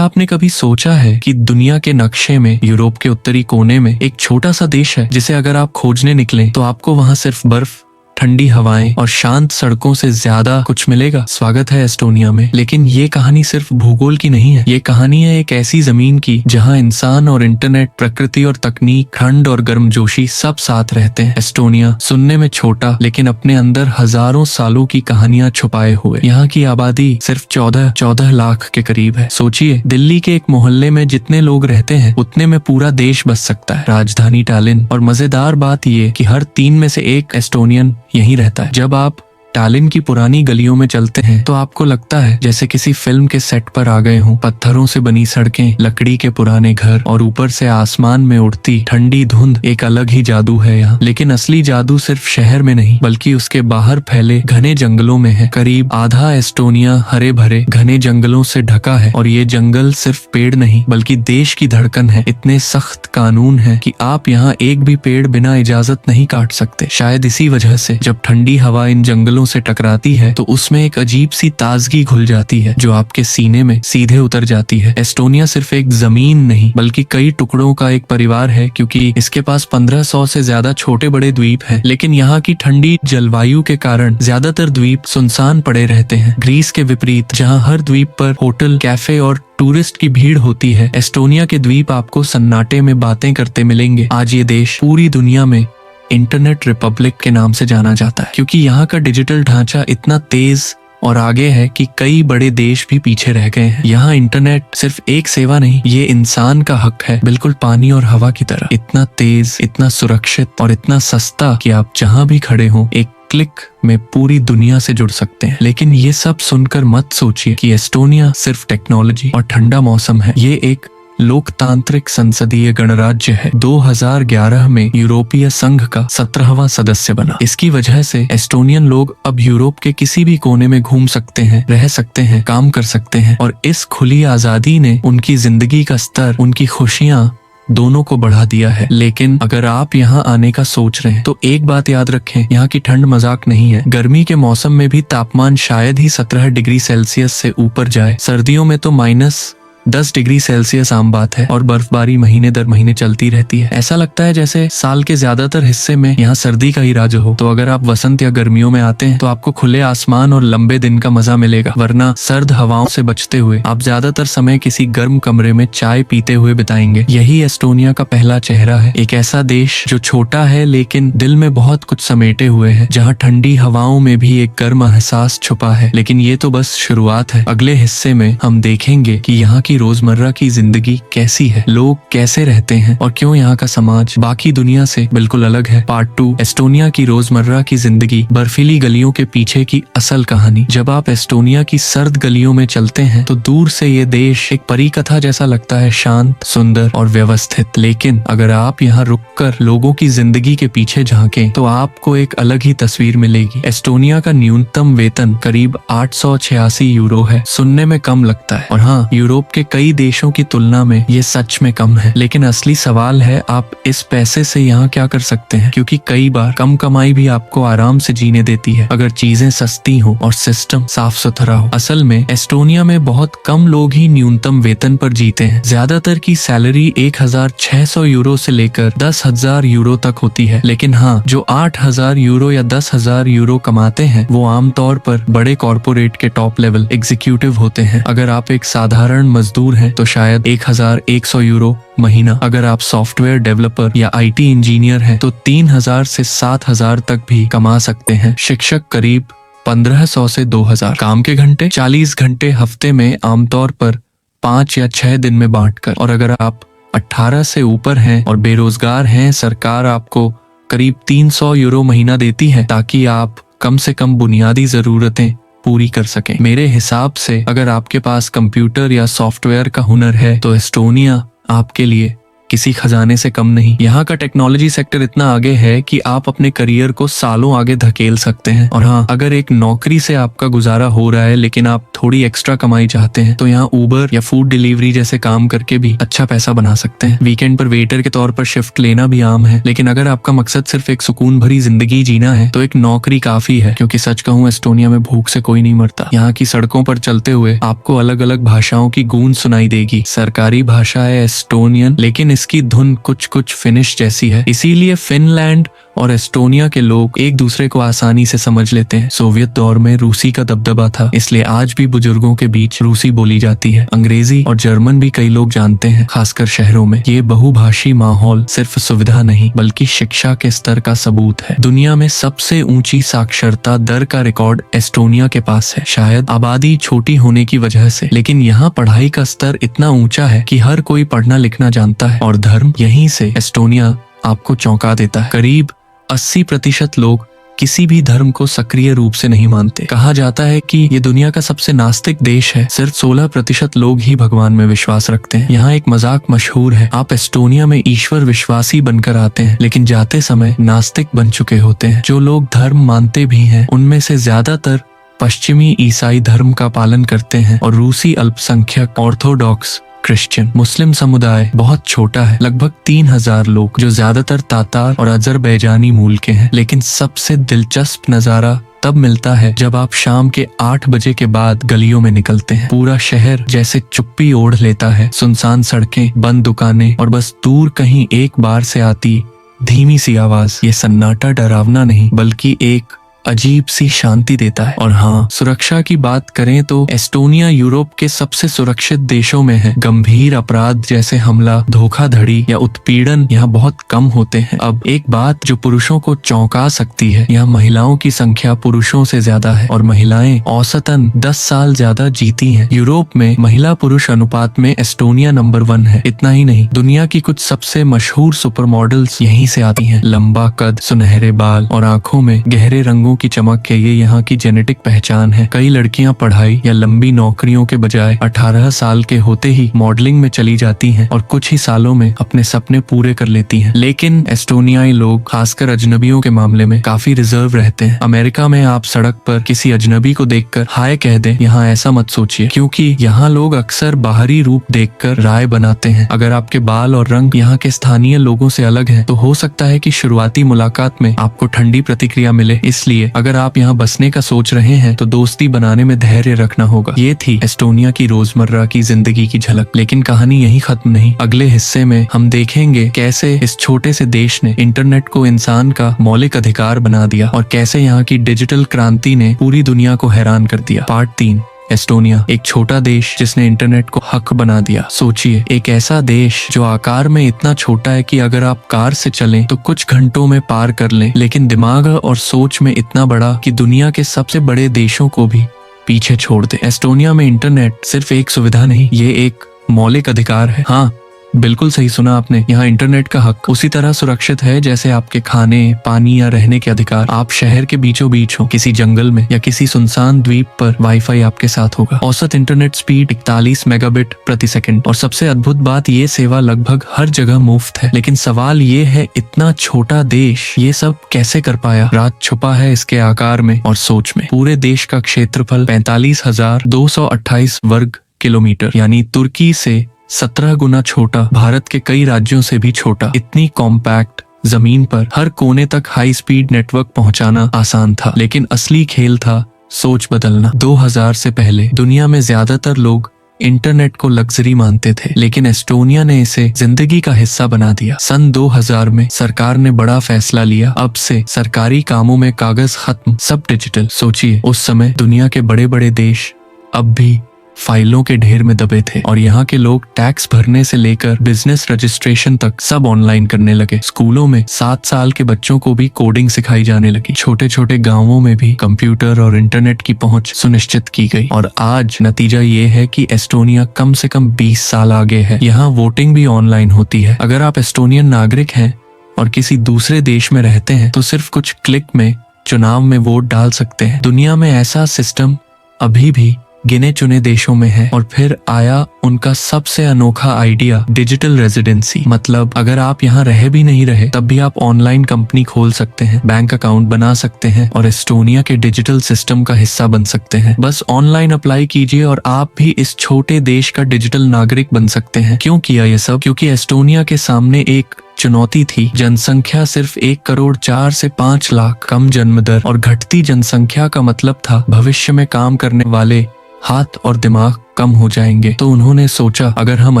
क्या आपने कभी सोचा है कि दुनिया के नक्शे में यूरोप के उत्तरी कोने में एक छोटा सा देश है जिसे अगर आप खोजने निकलें तो आपको वहां सिर्फ बर्फ, ठंडी हवाएं और शांत सड़कों से ज्यादा कुछ मिलेगा। स्वागत है एस्टोनिया में। लेकिन ये कहानी सिर्फ भूगोल की नहीं है, ये कहानी है एक ऐसी जमीन की जहां इंसान और इंटरनेट, प्रकृति और तकनीक, ठंड और गर्मजोशी सब साथ रहते हैं। एस्टोनिया सुनने में छोटा लेकिन अपने अंदर हजारों सालों की कहानियां छुपाए हुए। यहाँ की आबादी सिर्फ 14 लाख के करीब है। सोचिए, दिल्ली के एक मोहल्ले में जितने लोग रहते हैं उतने में पूरा देश बस सकता है। राजधानी टालिन, और मजेदार बात ये कि हर 3 में से एक एस्टोनियन यहीं रहता है। जब आप टालिन की पुरानी गलियों में चलते हैं तो आपको लगता है जैसे किसी फिल्म के सेट पर आ गए हों। पत्थरों से बनी सड़कें, लकड़ी के पुराने घर और ऊपर से आसमान में उड़ती ठंडी धुंध, एक अलग ही जादू है यहाँ। लेकिन असली जादू सिर्फ शहर में नहीं बल्कि उसके बाहर फैले घने जंगलों में है। करीब आधा एस्टोनिया हरे भरे घने जंगलों से ढका है, और ये जंगल सिर्फ पेड़ नहीं बल्कि देश की धड़कन है। इतने सख्त कानून है कि आप यहाँ एक भी पेड़ बिना इजाजत नहीं काट सकते। शायद इसी वजह से जब ठंडी हवा इन जंगलों से टकराती है तो उसमें एक अजीब सी ताजगी घुल जाती है जो आपके सीने में सीधे उतर जाती है। एस्टोनिया सिर्फ एक जमीन नहीं बल्कि कई टुकड़ों का एक परिवार है, क्योंकि इसके पास 1500 से ज्यादा छोटे बड़े द्वीप हैं। लेकिन यहाँ की ठंडी जलवायु के कारण ज्यादातर द्वीप सुनसान पड़े रहते हैं। ग्रीस के विपरीत, जहाँ हर द्वीप पर होटल, कैफे और टूरिस्ट की भीड़ होती है, एस्टोनिया के द्वीप आपको सन्नाटे में बातें करते मिलेंगे। आज ये देश पूरी दुनिया में इंटरनेट रिपब्लिक के नाम से जाना जाता है, क्योंकि यहाँ का डिजिटल ढांचा इतना तेज और आगे है कि कई बड़े देश भी पीछे रह गए हैं। यहाँ इंटरनेट सिर्फ एक सेवा नहीं, ये इंसान का हक है, बिल्कुल पानी और हवा की तरह। इतना तेज, इतना सुरक्षित और इतना सस्ता कि आप जहाँ भी खड़े हो एक क्लिक में पूरी दुनिया से जुड़ सकते हैं। लेकिन ये सब सुनकर मत सोचिए कि एस्टोनिया सिर्फ टेक्नोलॉजी और ठंडा मौसम है। ये एक लोकतांत्रिक संसदीय गणराज्य है। 2011 में यूरोपीय संघ का 17वां सदस्य बना। इसकी वजह से एस्टोनियन लोग अब यूरोप के किसी भी कोने में घूम सकते हैं, रह सकते हैं, काम कर सकते हैं, और इस खुली आजादी ने उनकी जिंदगी का स्तर, उनकी खुशियां दोनों को बढ़ा दिया है। लेकिन अगर आप यहाँ आने का सोच रहे हैं तो एक बात याद रखें, यहाँ की ठंड मजाक नहीं है। गर्मी के मौसम में भी तापमान शायद ही 17 डिग्री सेल्सियस से ऊपर जाए। सर्दियों में तो -10 डिग्री सेल्सियस आम बात है, और बर्फबारी महीने दर महीने चलती रहती है। ऐसा लगता है जैसे साल के ज्यादातर हिस्से में यहाँ सर्दी का ही राज हो। तो अगर आप वसंत या गर्मियों में आते हैं तो आपको खुले आसमान और लंबे दिन का मजा मिलेगा, वरना सर्द हवाओं से बचते हुए आप ज्यादातर समय किसी गर्म कमरे में चाय पीते हुए बिताएंगे। यही एस्टोनिया का पहला चेहरा है, एक ऐसा देश जो छोटा है लेकिन दिल में बहुत कुछ समेटे हुए है, जहाँ ठंडी हवाओं में भी एक गर्म एहसास छुपा है। लेकिन ये तो बस शुरुआत है। अगले हिस्से में हम देखेंगे कि यहाँ की रोजमर्रा की जिंदगी कैसी है, लोग कैसे रहते हैं, और क्यों यहाँ का समाज बाकी दुनिया से बिल्कुल अलग है। पार्ट 2, एस्टोनिया की रोजमर्रा की जिंदगी, बर्फीली गलियों के पीछे की असल कहानी। जब आप एस्टोनिया की सर्द गलियों में चलते हैं तो दूर से ये देश एक परी कथा जैसा लगता है, शांत, सुंदर और व्यवस्थित। लेकिन अगर आप यहाँ रुककर लोगों की जिंदगी के पीछे झांकें तो आपको एक अलग ही तस्वीर मिलेगी। एस्टोनिया का न्यूनतम वेतन करीब 886 यूरो है। सुनने में कम लगता है, और हाँ, यूरोप के कई देशों की तुलना में ये सच में कम है। लेकिन असली सवाल है, आप इस पैसे से यहाँ क्या कर सकते हैं? क्योंकि कई बार कम कमाई भी आपको आराम से जीने देती है, अगर चीजें सस्ती हो और सिस्टम साफ सुथरा हो। असल में एस्टोनिया में बहुत कम लोग ही न्यूनतम वेतन पर जीते हैं। ज्यादातर की सैलरी 1600 यूरो से लेकर 10,000 यूरो तक होती है। लेकिन हाँ, जो 8,000 यूरो या 10,000 यूरो कमाते हैं वो आमतौर पर बड़े कॉर्पोरेट के टॉप लेवल एग्जीक्यूटिव होते हैं। अगर आप एक साधारण मजदूर हैं तो शायद 1100 यूरो महीना। अगर आप सॉफ्टवेयर डेवलपर या IT इंजीनियर हैं तो 3000 से 7000 तक भी कमा सकते हैं। शिक्षक करीब 1500 से 2000। काम के घंटे 40 घंटे हफ्ते में, आमतौर पर 5 या 6 दिन में बांटकर। और अगर आप 18 से ऊपर हैं और बेरोजगार हैं, सरकार आपको करीब 300 यूरो महीना देती है ताकि आप कम से कम बुनियादी जरूरतें पूरी कर सकें। मेरे हिसाब से अगर आपके पास कंप्यूटर या सॉफ्टवेयर का हुनर है तो एस्टोनिया आपके लिए किसी खजाने से कम नहीं। यहाँ का टेक्नोलॉजी सेक्टर इतना आगे है कि आप अपने करियर को सालों आगे धकेल सकते हैं। और हाँ, अगर एक नौकरी से आपका गुजारा हो रहा है लेकिन आप थोड़ी एक्स्ट्रा कमाई चाहते हैं तो यहाँ उबर या फूड डिलीवरी जैसे काम करके भी अच्छा पैसा बना सकते हैं। वीकेंड पर वेटर के तौर पर शिफ्ट लेना भी आम है, लेकिन अगर आपका मकसद सिर्फ एक सुकून भरी जिंदगी जीना है तो एक नौकरी काफी है। क्योंकि सच कहूँ, एस्टोनिया में भूख से कोई नहीं मरता। यहाँ की सड़कों पर चलते हुए आपको अलग अलग भाषाओं की गूंज सुनाई देगी। सरकारी भाषा है एस्टोनियन, लेकिन इसकी धुन कुछ कुछ फिनिश जैसी है, इसीलिए फिनलैंड और एस्टोनिया के लोग एक दूसरे को आसानी से समझ लेते हैं। सोवियत दौर में रूसी का दबदबा था, इसलिए आज भी बुजुर्गों के बीच रूसी बोली जाती है। अंग्रेजी और जर्मन भी कई लोग जानते हैं, खासकर शहरों में। ये बहुभाषी माहौल सिर्फ सुविधा नहीं बल्कि शिक्षा के स्तर का सबूत है। दुनिया में सबसे ऊंची साक्षरता दर का रिकॉर्ड एस्टोनिया के पास है, शायद आबादी छोटी होने की वजह से, लेकिन यहाँ पढ़ाई का स्तर इतना ऊंचा है कि हर कोई पढ़ना लिखना जानता है। और धर्म, यहीं से एस्टोनिया आपको चौंका देता है। करीब 80% लोग किसी भी धर्म को सक्रिय रूप से नहीं मानते। कहा जाता है कि ये दुनिया का सबसे नास्तिक देश है। सिर्फ 16% लोग ही भगवान में विश्वास रखते हैं। यहाँ एक मजाक मशहूर है, आप एस्टोनिया में ईश्वर विश्वासी बनकर आते हैं लेकिन जाते समय नास्तिक बन चुके होते हैं। जो लोग धर्म मानते भी हैं उनमें से ज्यादातर पश्चिमी ईसाई धर्म का पालन करते हैं और रूसी अल्पसंख्यक ऑर्थोडॉक्स क्रिश्चियन। मुस्लिम समुदाय बहुत छोटा है, लगभग 3000 लोग, जो ज्यादातर तातार और अजरबैजानी मूल के हैं। लेकिन सबसे दिलचस्प नजारा तब मिलता है जब आप शाम के 8 बजे के बाद गलियों में निकलते हैं। पूरा शहर जैसे चुप्पी ओढ़ लेता है। सुनसान सड़कें, बंद दुकानें और बस दूर कहीं एक बार से आती धीमी सी आवाज। ये सन्नाटा डरावना नहीं बल्कि एक अजीब सी शांति देता है। और हाँ, सुरक्षा की बात करें तो एस्टोनिया यूरोप के सबसे सुरक्षित देशों में है। गंभीर अपराध जैसे हमला, धोखाधड़ी या उत्पीड़न यहाँ बहुत कम होते हैं। अब एक बात जो पुरुषों को चौंका सकती है, यहाँ महिलाओं की संख्या पुरुषों से ज्यादा है और महिलाएं औसतन 10 साल ज्यादा जीती हैं। यूरोप में महिला पुरुष अनुपात में एस्टोनिया नंबर 1 है। इतना ही नहीं, दुनिया की कुछ सबसे मशहूर सुपर मॉडल्स यहीं से आती हैं। लंबा कद, सुनहरे बाल और आंखों में गहरे रंगों की चमक है, ये यहाँ की जेनेटिक पहचान है। कई लड़कियां पढ़ाई या लंबी नौकरियों के बजाय 18 साल के होते ही मॉडलिंग में चली जाती हैं और कुछ ही सालों में अपने सपने पूरे कर लेती हैं। लेकिन एस्टोनियाई लोग, खासकर अजनबियों के मामले में, काफी रिजर्व रहते हैं। अमेरिका में आप सड़क पर किसी अजनबी को देखकर हाय कह दें, यहाँ ऐसा मत सोचिए, क्योंकि यहाँ लोग अक्सर बाहरी रूप देखकर राय बनाते हैं। अगर आपके बाल और रंग यहाँ के स्थानीय लोगों से अलग हैं, तो हो सकता है कि शुरुआती मुलाकात में आपको ठंडी प्रतिक्रिया मिले। इसलिए अगर आप यहाँ बसने का सोच रहे हैं तो दोस्ती बनाने में धैर्य रखना होगा। ये थी एस्टोनिया की रोजमर्रा की जिंदगी की झलक। लेकिन कहानी यहीं खत्म नहीं। अगले हिस्से में हम देखेंगे कैसे इस छोटे से देश ने इंटरनेट को इंसान का मौलिक अधिकार बना दिया और कैसे यहाँ की डिजिटल क्रांति ने पूरी दुनिया को हैरान कर दिया। पार्ट 3, एस्टोनिया, एक छोटा देश जिसने इंटरनेट को हक बना दिया। सोचिए, एक ऐसा देश जो आकार में इतना छोटा है कि अगर आप कार से चलें तो कुछ घंटों में पार कर लें, लेकिन दिमाग और सोच में इतना बड़ा कि दुनिया के सबसे बड़े देशों को भी पीछे छोड़ दे। एस्टोनिया में इंटरनेट सिर्फ एक सुविधा नहीं, ये एक मौलिक अधिकार है। हाँ, बिल्कुल सही सुना आपने। यहाँ इंटरनेट का हक उसी तरह सुरक्षित है जैसे आपके खाने, पानी या रहने के अधिकार। आप शहर के बीचों बीच हो, किसी जंगल में या किसी सुनसान द्वीप पर, वाईफाई आपके साथ होगा। औसत इंटरनेट स्पीड 41 मेगाबिट प्रति सेकंड। और सबसे अद्भुत बात, ये सेवा लगभग हर जगह मुफ्त है। लेकिन सवाल ये है, इतना छोटा देश ये सब कैसे कर पाया? राज छुपा है इसके आकार में और सोच में। पूरे देश का क्षेत्रफल 45,228 वर्ग किलोमीटर, यानी तुर्की से 17 गुना छोटा, भारत के कई राज्यों से भी छोटा। इतनी कॉम्पैक्ट जमीन पर हर कोने तक हाई स्पीड नेटवर्क पहुंचाना आसान था, लेकिन असली खेल था सोच बदलना। 2000 से पहले दुनिया में ज्यादातर लोग इंटरनेट को लग्जरी मानते थे, लेकिन एस्टोनिया ने इसे जिंदगी का हिस्सा बना दिया। सन 2000 में सरकार ने बड़ा फैसला लिया, अब से सरकारी कामों में कागज खत्म, सब डिजिटल। सोचिए, उस समय दुनिया के बड़े बड़े देश अब भी फाइलों के ढेर में दबे थे और यहाँ के लोग टैक्स भरने से लेकर बिजनेस रजिस्ट्रेशन तक सब ऑनलाइन करने लगे। स्कूलों में 7 साल के बच्चों को भी कोडिंग सिखाई जाने लगी। छोटे छोटे गांवों में भी कंप्यूटर और इंटरनेट की पहुंच सुनिश्चित की गई। और आज नतीजा ये है कि एस्टोनिया कम से कम 20 साल आगे है। यहाँ वोटिंग भी ऑनलाइन होती है। अगर आप एस्टोनियन नागरिक हैं और किसी दूसरे देश में रहते हैं तो सिर्फ कुछ क्लिक में चुनाव में वोट डाल सकते हैं। दुनिया में ऐसा सिस्टम अभी भी गिने चुने देशों में है। और फिर आया उनका सबसे अनोखा आइडिया, डिजिटल रेजिडेंसी। मतलब अगर आप यहाँ रह भी नहीं रहे तब भी आप ऑनलाइन कंपनी खोल सकते हैं, बैंक अकाउंट बना सकते हैं और एस्टोनिया के डिजिटल सिस्टम का हिस्सा बन सकते हैं। बस ऑनलाइन अप्लाई कीजिए और आप भी इस छोटे देश का डिजिटल नागरिक बन सकते हैं। क्यों किया ये सब? क्योंकि एस्टोनिया के सामने एक चुनौती थी। जनसंख्या सिर्फ 1 करोड़ 4 से 5 लाख, कम जन्म दर और घटती जनसंख्या का मतलब था भविष्य में काम करने वाले हाथ और दिमाग कम हो जाएंगे। तो उन्होंने सोचा अगर हम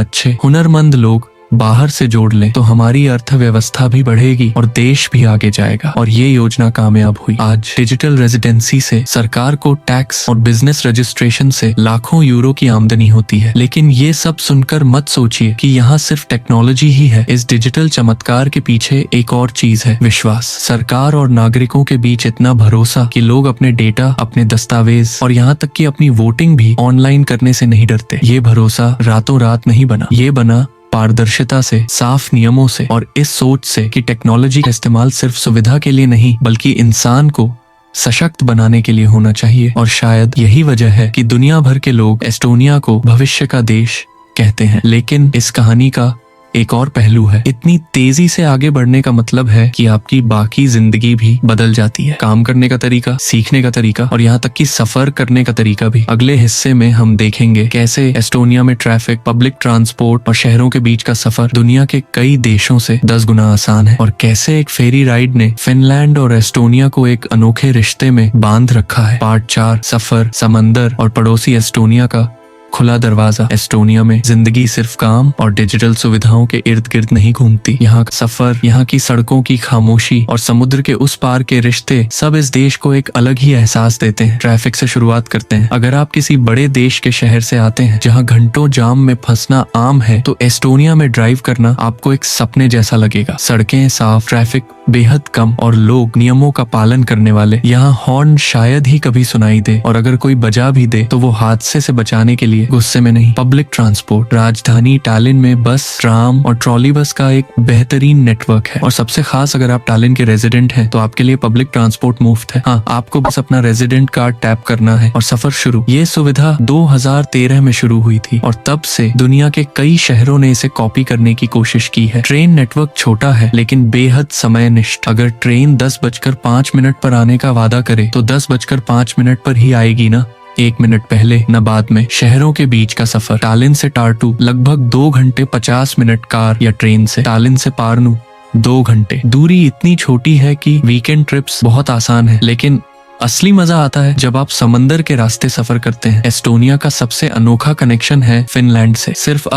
अच्छे हुनरमंद लोग बाहर से जोड़ लें तो हमारी अर्थव्यवस्था भी बढ़ेगी और देश भी आगे जाएगा। और ये योजना कामयाब हुई। आज डिजिटल रेजिडेंसी से सरकार को टैक्स और बिजनेस रजिस्ट्रेशन से लाखों यूरो की आमदनी होती है। लेकिन ये सब सुनकर मत सोचिए कि यहाँ सिर्फ टेक्नोलॉजी ही है। इस डिजिटल चमत्कार के पीछे एक और चीज है, विश्वास। सरकार और नागरिकों के बीच इतना भरोसा कि लोग अपने डेटा, अपने दस्तावेज और यहाँ तक कि अपनी वोटिंग भी ऑनलाइन करने से नहीं डरते। ये भरोसा रातों रात नहीं बना, ये बना पारदर्शिता से, साफ नियमों से और इस सोच से कि टेक्नोलॉजी का इस्तेमाल सिर्फ सुविधा के लिए नहीं बल्कि इंसान को सशक्त बनाने के लिए होना चाहिए। और शायद यही वजह है कि दुनिया भर के लोग एस्टोनिया को भविष्य का देश कहते हैं। लेकिन इस कहानी का एक और पहलू है। इतनी तेजी से आगे बढ़ने का मतलब है कि आपकी बाकी जिंदगी भी बदल जाती है। काम करने का तरीका, सीखने का तरीका और यहाँ तक कि सफर करने का तरीका भी। अगले हिस्से में हम देखेंगे कैसे एस्टोनिया में ट्रैफिक, पब्लिक ट्रांसपोर्ट और शहरों के बीच का सफर दुनिया के कई देशों से 10 गुना आसान है और कैसे एक फेरी राइड ने फिनलैंड और एस्टोनिया को एक अनोखे रिश्ते में बांध रखा है। पार्ट 4, सफर, समंदर और पड़ोसी एस्टोनिया का खुला दरवाजा। एस्टोनिया में जिंदगी सिर्फ काम और डिजिटल सुविधाओं के इर्द गिर्द नहीं घूमती। यहाँ का सफर, यहाँ की सड़कों की खामोशी और समुद्र के उस पार के रिश्ते सब इस देश को एक अलग ही एहसास देते हैं। ट्रैफिक से शुरुआत करते हैं। अगर आप किसी बड़े देश के शहर से आते हैं जहाँ घंटों जाम में फंसना आम है तो एस्टोनिया में ड्राइव करना आपको एक सपने जैसा लगेगा। सड़कें साफ, ट्रैफिक बेहद कम और लोग नियमों का पालन करने वाले। यहाँ हॉर्न शायद ही कभी सुनाई दे और अगर कोई बजा भी दे तो वो हादसे से बचाने के लिए, गुस्से में नहीं। पब्लिक ट्रांसपोर्ट, राजधानी टालिन में बस, ट्राम और ट्रॉली बस का एक बेहतरीन नेटवर्क है। और सबसे खास, अगर आप टालिन के रेजिडेंट हैं तो आपके लिए पब्लिक ट्रांसपोर्ट मुफ्त है। हाँ, आपको बस अपना रेजिडेंट कार्ड टैप करना है और सफर शुरू। ये सुविधा 2013 में शुरू हुई थी और तब से दुनिया के कई शहरों ने इसे कॉपी करने की कोशिश की है। ट्रेन नेटवर्क छोटा है लेकिन बेहद समय। अगर ट्रेन 10:05 पर आने का वादा करे तो 10:05 पर ही आएगी ना, 1 मिनट पहले न बाद में। शहरों के बीच का सफर, टालिन से टार्टू लगभग 2 घंटे 50 मिनट कार या ट्रेन से। टालिन से पार्नु 2 घंटे। दूरी इतनी छोटी है कि वीकेंड ट्रिप्स बहुत आसान है। लेकिन असली मजा आता है जब आप समंदर के रास्ते सफर करते हैं। एस्टोनिया का सबसे अनोखा कनेक्शन है फिनलैंड से। सिर्फ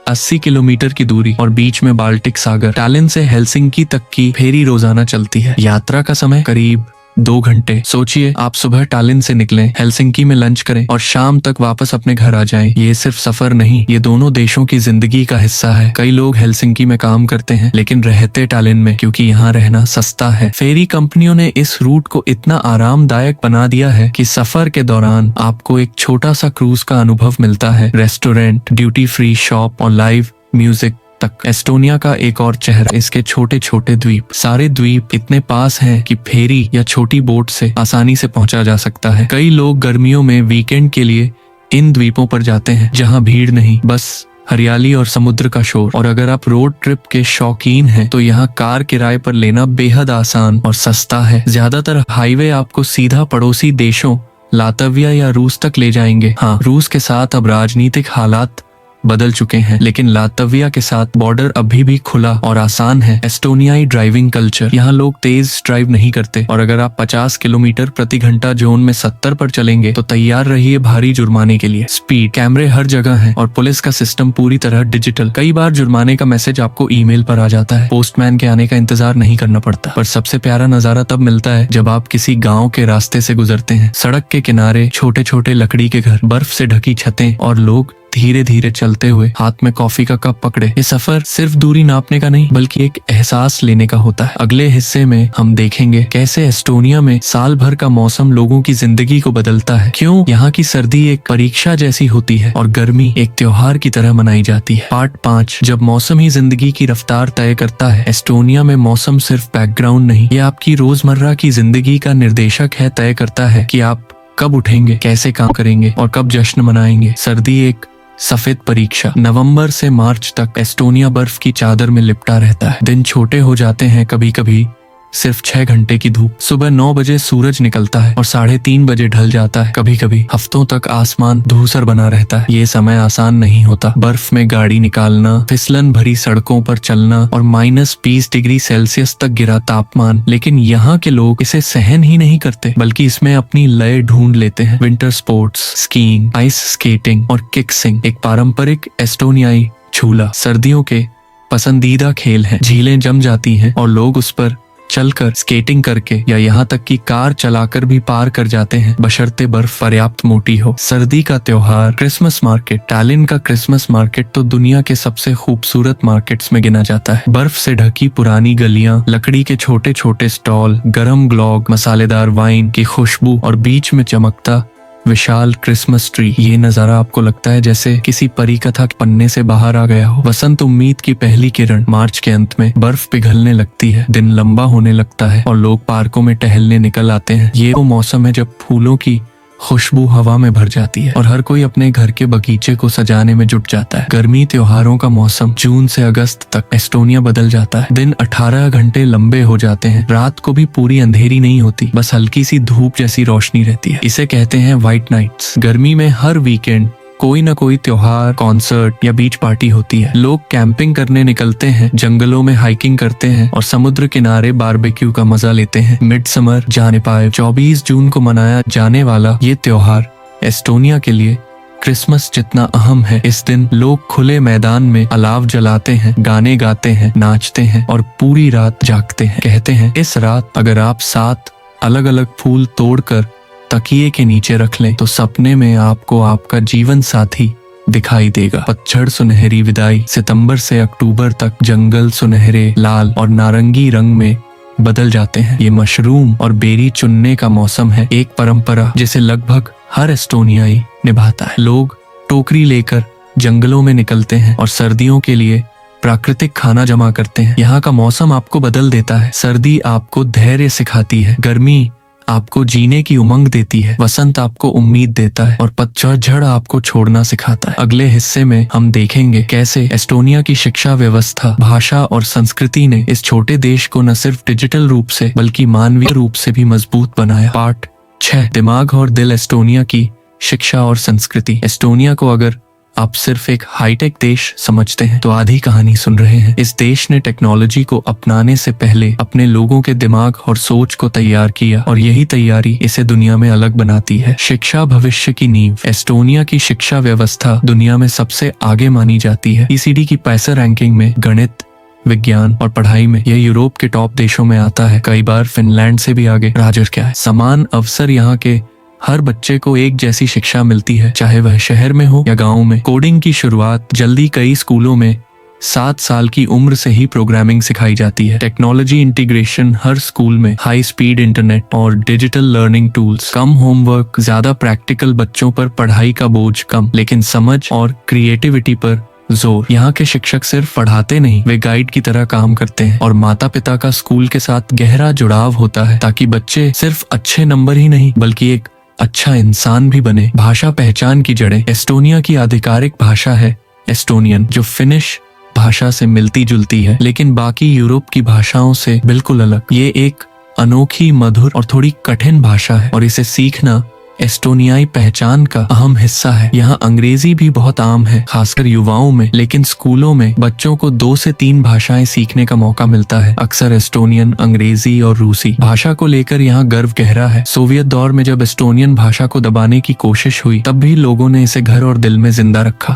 80 किलोमीटर की दूरी और बीच में बाल्टिक सागर। टालिन से हेलसिंकी तक की फेरी रोजाना चलती है। यात्रा का समय करीब 2 घंटे। सोचिए, आप सुबह टालिन से निकलें, हेलसिंकी में लंच करें और शाम तक वापस अपने घर आ जाएं। ये सिर्फ सफर नहीं, ये दोनों देशों की जिंदगी का हिस्सा है। कई लोग हेलसिंकी में काम करते हैं लेकिन रहते टालिन में क्योंकि यहाँ रहना सस्ता है। फेरी कंपनियों ने इस रूट को इतना आरामदायक बना दिया है कि सफर के दौरान आपको एक छोटा सा क्रूज का अनुभव मिलता है। रेस्टोरेंट, ड्यूटी फ्री शॉप और लाइव म्यूजिक तक। एस्टोनिया का एक और चेहरा, इसके छोटे छोटे द्वीप। सारे द्वीप इतने पास हैं कि फेरी या छोटी बोट से आसानी से पहुंचा जा सकता है। कई लोग गर्मियों में वीकेंड के लिए इन द्वीपों पर जाते हैं जहां भीड़ नहीं, बस हरियाली और समुद्र का शोर। और अगर आप रोड ट्रिप के शौकीन हैं तो यहाँ कार किराए पर लेना बेहद आसान और सस्ता है। ज्यादातर हाईवे आपको सीधा पड़ोसी देशों लातविया या रूस तक ले जाएंगे। हाँ, रूस के साथ अब राजनीतिक हालात बदल चुके हैं लेकिन लातविया के साथ बॉर्डर अभी भी खुला और आसान है। एस्टोनियाई ड्राइविंग कल्चर, यहाँ लोग तेज ड्राइव नहीं करते और अगर आप 50 किलोमीटर प्रति घंटा जोन में 70 पर चलेंगे तो तैयार रहिए भारी जुर्माने के लिए। स्पीड कैमरे हर जगह हैं और पुलिस का सिस्टम पूरी तरह डिजिटल। कई बार जुर्माने का मैसेज आपको ईमेल पर आ जाता है। पोस्टमैन के आने का इंतजार नहीं करना पड़ता। पर सबसे प्यारा नजारा तब मिलता है जब आप किसी गाँव के रास्ते से गुजरते हैं। सड़क के किनारे छोटे छोटे लकड़ी के घर, बर्फ से ढकी छतें और लोग धीरे धीरे चलते हुए हाथ में कॉफी का कप पकड़े। ये सफर सिर्फ दूरी नापने का नहीं बल्कि एक एहसास लेने का होता है। अगले हिस्से में हम देखेंगे कैसे एस्टोनिया में साल भर का मौसम लोगों की जिंदगी को बदलता है। क्यों यहाँ की सर्दी एक परीक्षा जैसी होती है और गर्मी एक त्योहार की तरह मनाई जाती है। पार्ट 5, जब मौसम ही जिंदगी की रफ्तार तय करता है। एस्टोनिया में मौसम सिर्फ बैकग्राउंड नहीं, ये आपकी रोजमर्रा की जिंदगी का निर्देशक है। तय करता है कि आप कब उठेंगे, कैसे काम करेंगे और कब जश्न मनाएंगे। सर्दी एक सफेद परीक्षा। नवंबर से मार्च तक एस्टोनिया बर्फ की चादर में लिपटा रहता है। दिन छोटे हो जाते हैं, कभी कभी सिर्फ 6 घंटे की धूप। सुबह 9 बजे सूरज निकलता है और 3:30 बजे ढल जाता है। कभी कभी हफ्तों तक आसमान धूसर बना रहता है। ये समय आसान नहीं होता। बर्फ में गाड़ी निकालना, फिसलन भरी सड़कों पर चलना और -20 डिग्री सेल्सियस तक गिरा तापमान। लेकिन यहाँ के लोग इसे सहन ही नहीं करते, बल्कि इसमें अपनी लय ढूंढ लेते हैं। Winter sports, skiing, ice skating और किकसिंग एक पारंपरिक एस्टोनियाई झूला सर्दियों के पसंदीदा खेल हैं। झीलें जम जाती हैं और लोग उस पर चलकर, स्केटिंग करके या यहाँ तक कि कार चलाकर भी पार कर जाते हैं, बशर्ते बर्फ पर्याप्त मोटी हो। सर्दी का त्योहार क्रिसमस मार्केट। टैलिन का क्रिसमस मार्केट तो दुनिया के सबसे खूबसूरत मार्केट्स में गिना जाता है। बर्फ से ढकी पुरानी गलियां, लकड़ी के छोटे छोटे स्टॉल, गरम ग्लॉग, मसालेदार वाइन की खुशबू और बीच में चमकता विशाल क्रिसमस ट्री। ये नजारा आपको लगता है जैसे किसी परी कथा के पन्ने से बाहर आ गया हो। वसंत उम्मीद की पहली किरण। मार्च के अंत में बर्फ पिघलने लगती है, दिन लंबा होने लगता है और लोग पार्कों में टहलने निकल आते हैं। ये वो मौसम है जब फूलों की खुशबू हवा में भर जाती है और हर कोई अपने घर के बगीचे को सजाने में जुट जाता है। गर्मी त्योहारों का मौसम। जून से अगस्त तक एस्टोनिया बदल जाता है। दिन 18 घंटे लंबे हो जाते हैं। रात को भी पूरी अंधेरी नहीं होती, बस हल्की सी धूप जैसी रोशनी रहती है। इसे कहते हैं व्हाइट नाइट्स। गर्मी में हर वीकेंड कोई न कोई त्योहार, कॉन्सर्ट या बीच पार्टी होती है। लोग कैंपिंग करने निकलते हैं, जंगलों में हाइकिंग करते हैं और समुद्र किनारे बारबेक्यू का मजा लेते हैं। मिड समर जाने पाए। 24 जून को मनाया जाने वाला ये त्योहार एस्टोनिया के लिए क्रिसमस जितना अहम है। इस दिन लोग खुले मैदान में अलाव जलाते हैं, गाने गाते हैं, नाचते हैं और पूरी रात जागते हैं। कहते हैं इस रात अगर आप 7 अलग अलग फूल तोड़कर तकिए के नीचे रख लें तो सपने में आपको आपका जीवन साथी दिखाई देगा। पतझड़ सुनहरी विदाई। सितंबर से अक्टूबर तक जंगल सुनहरे, लाल और नारंगी रंग में बदल जाते हैं। ये मशरूम और बेरी चुनने का मौसम है, एक परंपरा जिसे लगभग हर एस्टोनियाई निभाता है। लोग टोकरी लेकर जंगलों में निकलते हैं और सर्दियों के लिए प्राकृतिक खाना जमा करते हैं। यहाँ का मौसम आपको बदल देता है। सर्दी आपको धैर्य सिखाती है, गर्मी आपको जीने की उमंग देती है, वसंत आपको उम्मीद देता है और पतझड़ आपको छोड़ना सिखाता है। अगले हिस्से में हम देखेंगे कैसे एस्टोनिया की शिक्षा व्यवस्था, भाषा और संस्कृति ने इस छोटे देश को न सिर्फ डिजिटल रूप से बल्कि मानवीय रूप से भी मजबूत बनाया। पार्ट 6, दिमाग और दिल। एस्टोनिया की शिक्षा और संस्कृति। एस्टोनिया को अगर आप सिर्फ एक हाईटेक देश समझते हैं तो आधी कहानी सुन रहे हैं। इस देश ने टेक्नोलॉजी को अपनाने से पहले अपने लोगों के दिमाग और सोच को तैयार किया और यही तैयारी इसे दुनिया में अलग बनाती है। शिक्षा भविष्य की नींव। एस्टोनिया की शिक्षा व्यवस्था दुनिया में सबसे आगे मानी जाती है। ECD की पैसा रैंकिंग में गणित, विज्ञान और पढ़ाई में यह यूरोप के टॉप देशों में आता है, कई बार फिनलैंड से भी आगे। राजर क्या है? समान अवसर। यहाँ के हर बच्चे को एक जैसी शिक्षा मिलती है, चाहे वह शहर में हो या गांव में। कोडिंग की शुरुआत जल्दी। कई स्कूलों में 7 साल की उम्र से ही प्रोग्रामिंग सिखाई जाती है। Technology integration. हर स्कूल में हाई स्पीड इंटरनेट और डिजिटल लर्निंग टूल्स। कम होमवर्क, ज्यादा प्रैक्टिकल। बच्चों पर पढ़ाई का बोझ कम, लेकिन समझ और क्रिएटिविटी पर जोर। यहाँ के शिक्षक सिर्फ पढ़ाते नहीं, वे गाइड की तरह काम करते हैं और माता पिता का स्कूल के साथ गहरा जुड़ाव होता है ताकि बच्चे सिर्फ अच्छे नंबर ही नहीं बल्कि एक अच्छा इंसान भी बने। भाषा, पहचान की जड़ें। एस्टोनिया की आधिकारिक भाषा है एस्टोनियन, जो फिनिश भाषा से मिलती जुलती है लेकिन बाकी यूरोप की भाषाओं से बिल्कुल अलग। ये एक अनोखी, मधुर और थोड़ी कठिन भाषा है और इसे सीखना एस्टोनियाई पहचान का अहम हिस्सा है। यहाँ अंग्रेजी भी बहुत आम है, खासकर युवाओं में, लेकिन स्कूलों में बच्चों को 2 से 3 भाषाएं सीखने का मौका मिलता है, अक्सर एस्टोनियन, अंग्रेजी और रूसी। भाषा को लेकर यहाँ गर्व गहरा है। सोवियत दौर में जब एस्टोनियन भाषा को दबाने की कोशिश हुई तब भी लोगों ने इसे घर और दिल में जिंदा रखा।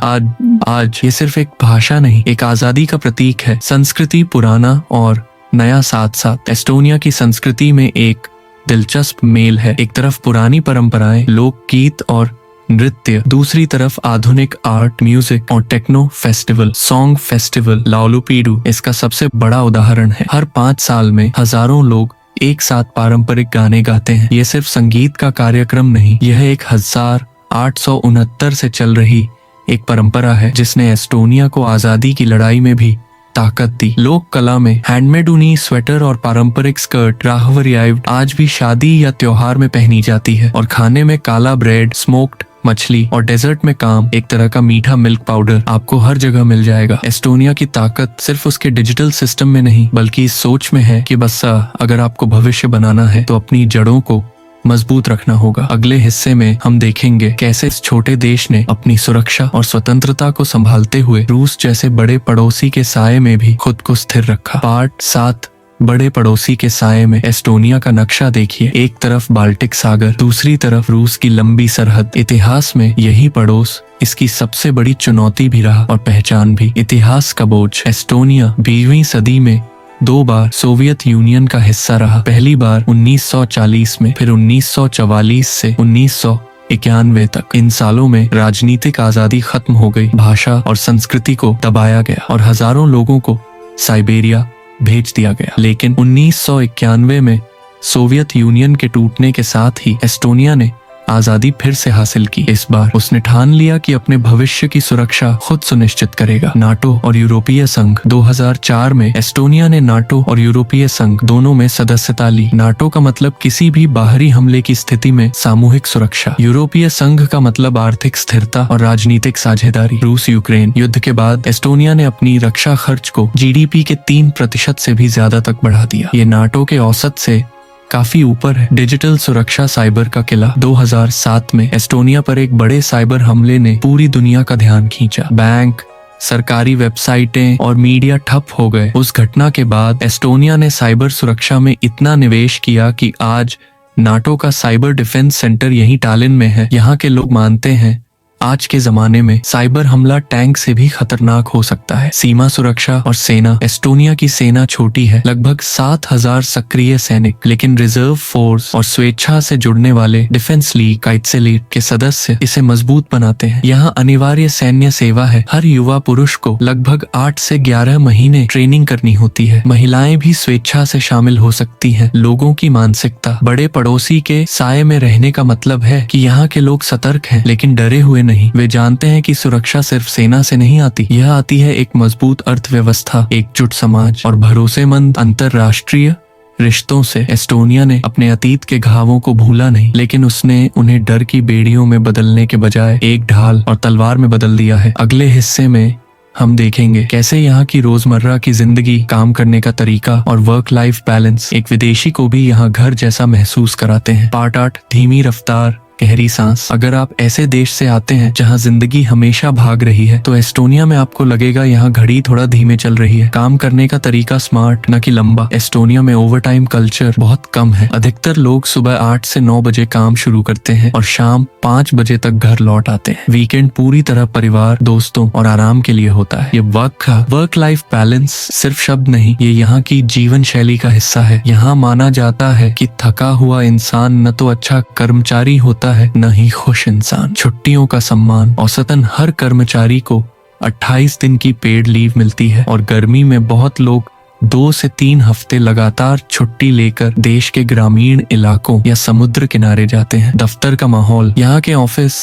आज ये सिर्फ एक भाषा नहीं, एक आजादी का प्रतीक है। संस्कृति, पुराना और नया साथ साथ। एस्टोनिया की संस्कृति में एक दिलचस्प मेल है। एक तरफ पुरानी परंपराएं, लोकगीत और नृत्य, दूसरी तरफ आधुनिक आर्ट, म्यूजिक और टेक्नो फेस्टिवल। सॉन्ग फेस्टिवल लाओलुपीडू इसका सबसे बड़ा उदाहरण है। हर 5 साल में हजारों लोग एक साथ पारंपरिक गाने गाते हैं। ये सिर्फ संगीत का कार्यक्रम नहीं, यह 1869 से चल रही एक परंपरा है जिसने एस्टोनिया को आजादी की लड़ाई में भी ताकत दी। लोक कला में हैंडमेड ऊनी स्वेटर और पारंपरिक स्कर्ट राहवरियाइव आज भी शादी या त्योहार में पहनी जाती है। और खाने में काला ब्रेड, स्मोक्ड मछली और डेजर्ट में काम, एक तरह का मीठा मिल्क पाउडर आपको हर जगह मिल जाएगा। एस्टोनिया की ताकत सिर्फ उसके डिजिटल सिस्टम में नहीं बल्कि इस सोच में है कि बस अगर आपको भविष्य बनाना है तो अपनी जड़ों को मजबूत रखना होगा। अगले हिस्से में हम देखेंगे कैसे इस छोटे देश ने अपनी सुरक्षा और स्वतंत्रता को संभालते हुए रूस जैसे बड़े पड़ोसी के साये में भी खुद को स्थिर रखा। पार्ट 7, बड़े पड़ोसी के साये में। एस्टोनिया का नक्शा देखिए, एक तरफ बाल्टिक सागर, दूसरी तरफ रूस की लंबी सरहद। इतिहास में यही पड़ोस इसकी सबसे बड़ी चुनौती भी रहा और पहचान भी। इतिहास का बोझ। एस्टोनिया 20वीं सदी में 2 बार सोवियत यूनियन का हिस्सा रहा। पहली बार 1940 में, फिर 1944 से 1991 तक। इन सालों में राजनीतिक आजादी खत्म हो गई, भाषा और संस्कृति को दबाया गया और हजारों लोगों को साइबेरिया भेज दिया गया। लेकिन 1991 में सोवियत यूनियन के टूटने के साथ ही एस्टोनिया ने आजादी फिर से हासिल की। इस बार उसने ठान लिया कि अपने भविष्य की सुरक्षा खुद सुनिश्चित करेगा। नाटो और यूरोपीय संघ। 2004 में एस्टोनिया ने नाटो और यूरोपीय संघ दोनों में सदस्यता ली। नाटो का मतलब किसी भी बाहरी हमले की स्थिति में सामूहिक सुरक्षा। यूरोपीय संघ का मतलब आर्थिक स्थिरता और राजनीतिक साझेदारी। रूस यूक्रेन युद्ध के बाद एस्टोनिया ने अपनी रक्षा खर्च को जीडीपी के 3% से भी ज्यादा तक बढ़ा दिया। ये नाटो के औसत से काफी ऊपर है। डिजिटल सुरक्षा। साइबर का किला। 2007 में एस्टोनिया पर एक बड़े साइबर हमले ने पूरी दुनिया का ध्यान खींचा। बैंक, सरकारी वेबसाइटें और मीडिया ठप हो गए। उस घटना के बाद एस्टोनिया ने साइबर सुरक्षा में इतना निवेश किया कि आज नाटो का साइबर डिफेंस सेंटर यहीं टालिन में है। यहाँ के लोग मानते हैं आज के जमाने में साइबर हमला टैंक से भी खतरनाक हो सकता है। सीमा सुरक्षा और सेना। एस्टोनिया की सेना छोटी है, लगभग 7000 सक्रिय सैनिक, लेकिन रिजर्व फोर्स और स्वेच्छा से जुड़ने वाले डिफेंस लीग काइट्सेलीट के सदस्य इसे मजबूत बनाते हैं। यहाँ अनिवार्य सैन्य सेवा है। हर युवा पुरुष को लगभग 8 से 11 महीने ट्रेनिंग करनी होती है। महिलाएं भी स्वेच्छा से शामिल हो सकती हैं। लोगों की मानसिकता। बड़े पड़ोसी के साये में रहने का मतलब है कि यहाँ के लोग सतर्क हैं लेकिन डरे हुए नहीं। वे जानते हैं कि सुरक्षा सिर्फ सेना से नहीं आती, यह आती है एक मजबूत अर्थव्यवस्था, एकजुट समाज और भरोसेमंद अंतरराष्ट्रीय रिश्तों से। एस्टोनिया ने अपने अतीत के घावों को भूला नहीं, लेकिन उसने उन्हें डर की बेड़ियों में बदलने के बजाय एक ढाल और तलवार में बदल दिया है। अगले हिस्से में हम देखेंगे कैसे यहाँ की रोजमर्रा की जिंदगी, काम करने का तरीका और वर्क लाइफ बैलेंस एक विदेशी को भी यहाँ घर जैसा महसूस कराते हैं। पार्ट 8, धीमी रफ्तार, गहरी सांस। अगर आप ऐसे देश से आते हैं जहां जिंदगी हमेशा भाग रही है तो एस्टोनिया में आपको लगेगा यहाँ घड़ी थोड़ा धीमे चल रही है। काम करने का तरीका स्मार्ट, न कि लंबा। एस्टोनिया में ओवरटाइम कल्चर बहुत कम है। अधिकतर लोग सुबह 8 से 9 बजे काम शुरू करते हैं और शाम 5 बजे तक घर लौट आते हैं। वीकेंड पूरी तरह परिवार, दोस्तों और आराम के लिए होता है। ये वर्क लाइफ बैलेंस सिर्फ शब्द नहीं, ये यहाँ की जीवन शैली का हिस्सा है। यहाँ माना जाता है कि थका हुआ इंसान न तो अच्छा कर्मचारी होता है, न ही खुश इंसान। छुट्टियों का सम्मान। औसतन हर कर्मचारी को 28 दिन की पेड लीव मिलती है और गर्मी में बहुत लोग 2 से 3 हफ्ते लगातार छुट्टी लेकर देश के ग्रामीण इलाकों या समुद्र किनारे जाते हैं। दफ्तर का माहौल। यहाँ के ऑफिस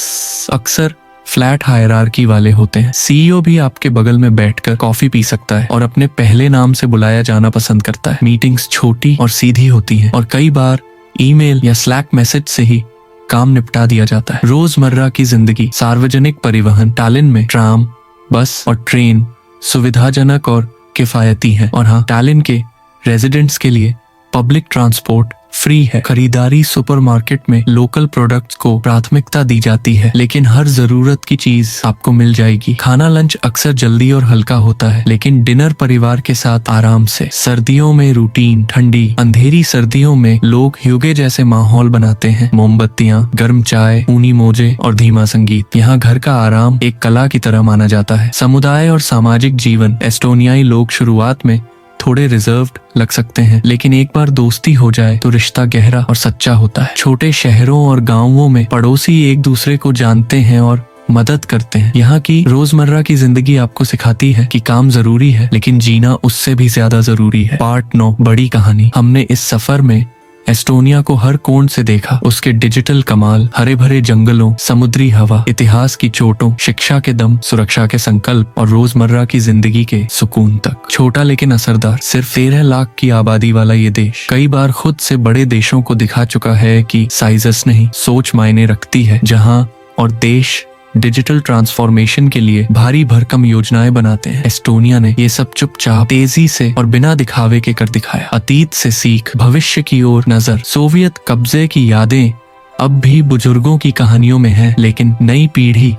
अक्सर फ्लैट हायरार्की वाले होते हैं। सीईओ भी आपके बगल में बैठकर कॉफी पी सकता है और अपने पहले नाम से बुलाया जाना पसंद करता है। मीटिंग्स छोटी और सीधी होती हैं और कई बार ईमेल या स्लैक मैसेज से ही काम निपटा दिया जाता है। रोजमर्रा की जिंदगी। सार्वजनिक परिवहन। टालिन में ट्राम, बस और ट्रेन सुविधाजनक और किफायती है। और हाँ, टालिन के रेजिडेंट्स के लिए पब्लिक ट्रांसपोर्ट फ्री है। खरीदारी। सुपरमार्केट में लोकल प्रोडक्ट्स को प्राथमिकता दी जाती है, लेकिन हर जरूरत की चीज आपको मिल जाएगी। खाना लंच अक्सर जल्दी और हल्का होता है, लेकिन डिनर परिवार के साथ आराम से। सर्दियों में रूटीन। ठंडी अंधेरी सर्दियों में लोग ह्यूगे जैसे माहौल बनाते हैं। मोमबत्तियां, गर्म चाय, ऊनी मोजे और धीमा संगीत। यहाँ घर का आराम एक कला की तरह माना जाता है। समुदाय और सामाजिक जीवन। एस्टोनियाई लोग शुरुआत में थोड़े रिजर्व्ड लग सकते हैं, लेकिन एक बार दोस्ती हो जाए तो रिश्ता गहरा और सच्चा होता है। छोटे शहरों और गांवों में पड़ोसी एक दूसरे को जानते हैं और मदद करते हैं। यहाँ की रोजमर्रा की जिंदगी आपको सिखाती है कि काम जरूरी है, लेकिन जीना उससे भी ज्यादा जरूरी है। पार्ट 9, बड़ी कहानी। हमने इस सफर में एस्टोनिया को हर कोण से देखा, उसके डिजिटल कमाल, हरे भरे जंगलों, समुद्री हवा, इतिहास की चोटों, शिक्षा के दम, सुरक्षा के संकल्प और रोजमर्रा की जिंदगी के सुकून तक। छोटा लेकिन असरदार, सिर्फ 13 लाख की आबादी वाला ये देश कई बार खुद से बड़े देशों को दिखा चुका है कि साइजेस नहीं, सोच मायने रखती है। जहां और देश डिजिटल ट्रांसफॉर्मेशन के लिए भारी भरकम योजनाएं बनाते हैं, एस्टोनिया ने ये सब चुपचाप, तेजी से और बिना दिखावे के कर दिखाया। अतीत से सीख, भविष्य की ओर नजर, सोवियत कब्जे की यादें अब भी बुजुर्गों की कहानियों में है, लेकिन नई पीढ़ी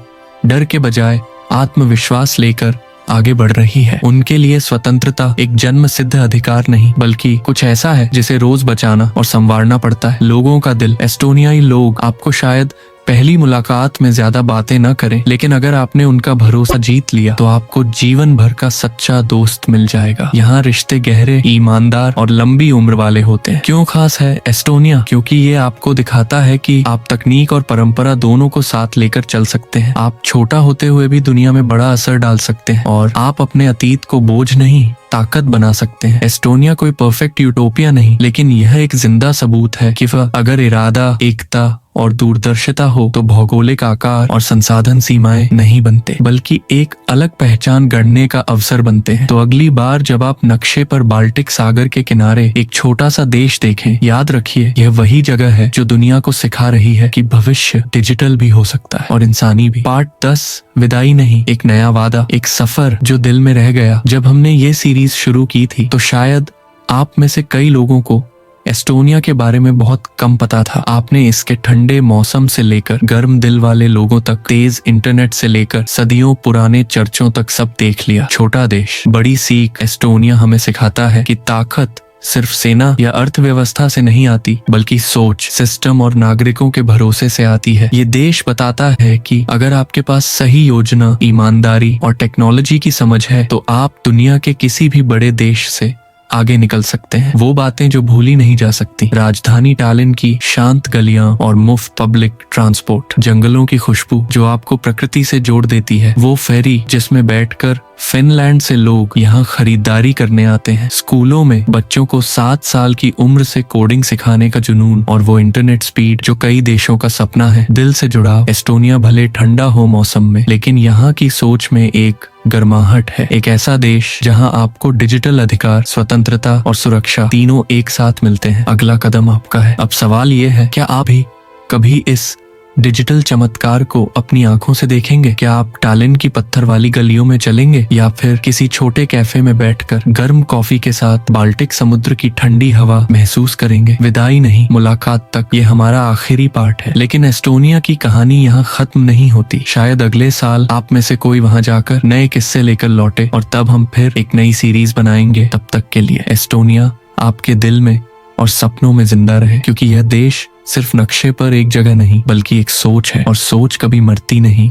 डर के बजाय आत्मविश्वास लेकर आगे बढ़ रही है। उनके लिए स्वतंत्रता एक जन्म सिद्ध अधिकार नहीं, बल्कि कुछ ऐसा है जिसे रोज बचाना और संवारना पड़ता है। लोगों का दिल, एस्टोनियाई लोग आपको शायद पहली मुलाकात में ज्यादा बातें न करें, लेकिन अगर आपने उनका भरोसा जीत लिया तो आपको जीवन भर का सच्चा दोस्त मिल जाएगा। यहाँ रिश्ते गहरे, ईमानदार और लंबी उम्र वाले होते हैं। क्यों खास है एस्टोनिया? क्योंकि ये आपको दिखाता है कि आप तकनीक और परंपरा दोनों को साथ लेकर चल सकते हैं। आप छोटा होते हुए भी दुनिया में बड़ा असर डाल सकते हैं और आप अपने अतीत को बोझ नहीं, ताकत बना सकते हैं। एस्टोनिया कोई परफेक्ट यूटोपिया नहीं, लेकिन यह एक जिंदा सबूत है कि अगर इरादा, एकता और दूरदर्शिता हो तो भौगोलिक आकार और संसाधन सीमाएं नहीं बनते, बल्कि एक अलग पहचान गढ़ने का अवसर बनते हैं। तो अगली बार जब आप नक्शे पर बाल्टिक सागर के किनारे एक छोटा सा देश देखें, याद रखिए यह वही जगह है जो दुनिया को सिखा रही है कि भविष्य डिजिटल भी हो सकता है और इंसानी भी। पार्ट 10 विदाई नहीं, एक नया वादा, एक सफर जो दिल में रह गया। जब हमने ये सीरीज शुरू की थी तो शायद आप में से कई लोगों को एस्टोनिया के बारे में बहुत कम पता था। आपने इसके ठंडे मौसम से लेकर गर्म दिल वाले लोगों तक, तेज इंटरनेट से लेकर सदियों पुराने चर्चों तक सब देख लिया। छोटा देश, बड़ी सीख। एस्टोनिया हमें सिखाता है कि ताकत सिर्फ सेना या अर्थव्यवस्था से नहीं आती, बल्कि सोच, सिस्टम और नागरिकों के भरोसे से आती है। ये देश बताता है कि अगर आपके पास सही योजना, ईमानदारी और टेक्नोलॉजी की समझ है तो आप दुनिया के किसी भी बड़े देश से आगे निकल सकते हैं। वो बातें जो भूली नहीं जा सकती, राजधानी टालिन की शांत गलियां और मुफ्त पब्लिक ट्रांसपोर्ट, जंगलों की खुशबू जो आपको प्रकृति से जोड़ देती है, वो फेरी जिसमें बैठकर फिनलैंड से लोग यहाँ खरीदारी करने आते हैं, स्कूलों में बच्चों को 7 साल की उम्र से कोडिंग सिखाने का जुनून, और वो इंटरनेट स्पीड जो कई देशों का सपना है। दिल से जुड़ाव। एस्टोनिया भले ठंडा हो मौसम में, लेकिन यहाँ की सोच में एक गर्माहट है। एक ऐसा देश जहाँ आपको डिजिटल अधिकार, स्वतंत्रता और सुरक्षा तीनों एक साथ मिलते हैं। अगला कदम आपका है। अब सवाल ये है, क्या आप भी कभी इस डिजिटल चमत्कार को अपनी आंखों से देखेंगे? क्या आप टालिन की पत्थर वाली गलियों में चलेंगे या फिर किसी छोटे कैफे में बैठकर गर्म कॉफी के साथ बाल्टिक समुद्र की ठंडी हवा महसूस करेंगे? विदाई नहीं, मुलाकात तक। ये हमारा आखिरी पार्ट है, लेकिन एस्टोनिया की कहानी यहाँ खत्म नहीं होती। शायद अगले साल आप में से कोई वहाँ जाकर नए किस्से लेकर लौटे और तब हम फिर एक नई सीरीज बनाएंगे। तब तक के लिए एस्टोनिया आपके दिल में और सपनों में जिंदा रहे, क्योंकि यह देश सिर्फ नक्शे पर एक जगह नहीं, बल्कि एक सोच है और सोच कभी मरती नहीं।